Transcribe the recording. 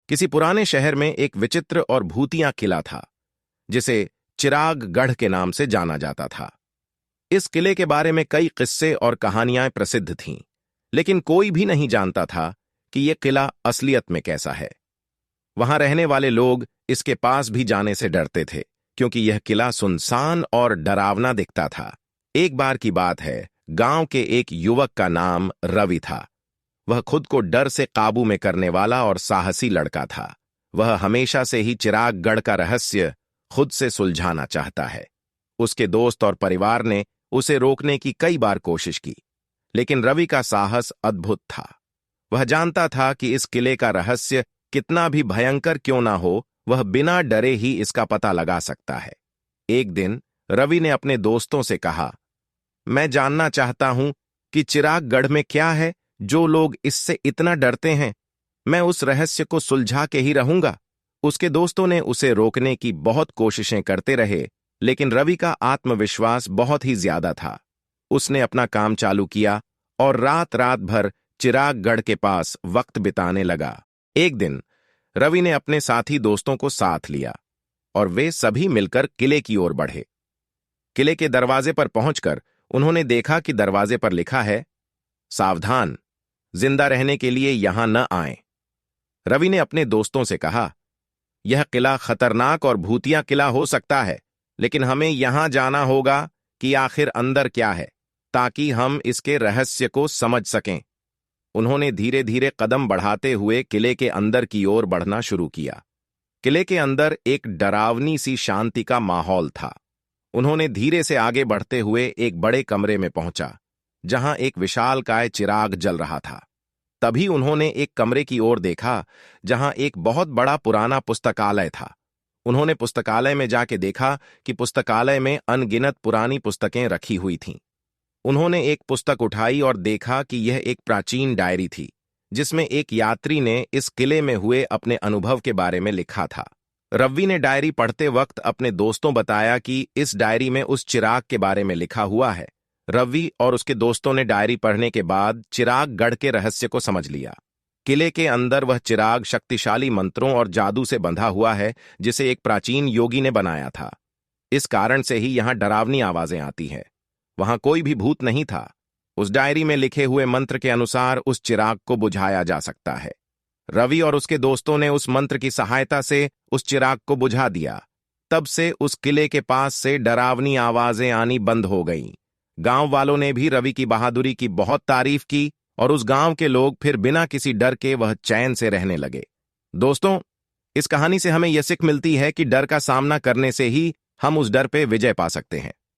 किसी पुराने शहर में एक विचित्र और भूतिया किला था, जिसे चिरागगढ़ के नाम से जाना जाता था। इस किले के बारे में कई किस्से और कहानियां प्रसिद्ध थीं, लेकिन कोई भी नहीं जानता था कि यह किला असलियत में कैसा है। वहां रहने वाले लोग इसके पास भी जाने से डरते थे, क्योंकि यह किला सुनसान और डरावना दिखता था। एक बार की बात है, गांव के एक युवक का नाम रवि था। वह खुद को डर से काबू में करने वाला और साहसी लड़का था। वह हमेशा से ही चिरागगढ़ का रहस्य खुद से सुलझाना चाहता है। उसके दोस्त और परिवार ने उसे रोकने की कई बार कोशिश की, लेकिन रवि का साहस अद्भुत था। वह जानता था कि इस किले का रहस्य कितना भी भयंकर क्यों ना हो, वह बिना डरे ही इसका पता लगा सकता है। एक दिन रवि ने अपने दोस्तों से कहा, मैं जानना चाहता हूं कि चिरागगढ़ में क्या है जो लोग इससे इतना डरते हैं। मैं उस रहस्य को सुलझा के ही रहूंगा। उसके दोस्तों ने उसे रोकने की बहुत कोशिशें करते रहे, लेकिन रवि का आत्मविश्वास बहुत ही ज्यादा था। उसने अपना काम चालू किया और रात रात भर चिरागगढ़ के पास वक्त बिताने लगा। एक दिन रवि ने अपने साथी दोस्तों को साथ लिया और वे सभी मिलकर किले की ओर बढ़े। किले के दरवाजे पर पहुंचकर उन्होंने देखा कि दरवाजे पर लिखा है, सावधान, जिंदा रहने के लिए यहां न आएं। रवि ने अपने दोस्तों से कहा, यह किला खतरनाक और भूतिया किला हो सकता है, लेकिन हमें यहां जाना होगा कि आखिर अंदर क्या है, ताकि हम इसके रहस्य को समझ सकें। उन्होंने धीरे धीरे कदम बढ़ाते हुए किले के अंदर की ओर बढ़ना शुरू किया। किले के अंदर एक डरावनी सी शांति का माहौल था। उन्होंने धीरे से आगे बढ़ते हुए एक बड़े कमरे में पहुंचा, जहां एक विशालकाय चिराग जल रहा था। तभी उन्होंने एक कमरे की ओर देखा, जहां एक बहुत बड़ा पुराना पुस्तकालय था। उन्होंने पुस्तकालय में जाके देखा कि पुस्तकालय में अनगिनत पुरानी पुस्तकें रखी हुई थीं। उन्होंने एक पुस्तक उठाई और देखा कि यह एक प्राचीन डायरी थी, जिसमें एक यात्री ने इस किले में हुए अपने अनुभव के बारे में लिखा था। रवि ने डायरी पढ़ते वक्त अपने दोस्तों बताया कि इस डायरी में उस चिराग के बारे में लिखा हुआ है। रवि और उसके दोस्तों ने डायरी पढ़ने के बाद चिरागगढ़ के रहस्य को समझ लिया। किले के अंदर वह चिराग शक्तिशाली मंत्रों और जादू से बंधा हुआ है, जिसे एक प्राचीन योगी ने बनाया था। इस कारण से ही यहां डरावनी आवाजें आती हैं। वहां कोई भी भूत नहीं था। उस डायरी में लिखे हुए मंत्र के अनुसार उस चिराग को बुझाया जा सकता है। रवि और उसके दोस्तों ने उस मंत्र की सहायता से उस चिराग को बुझा दिया। तब से उस किले के पास से डरावनी आवाजें आनी बंद हो गईं। गांव वालों ने भी रवि की बहादुरी की बहुत तारीफ की और उस गांव के लोग फिर बिना किसी डर के वह चैन से रहने लगे। दोस्तों, इस कहानी से हमें यह सीख मिलती है कि डर का सामना करने से ही हम उस डर पे विजय पा सकते हैं।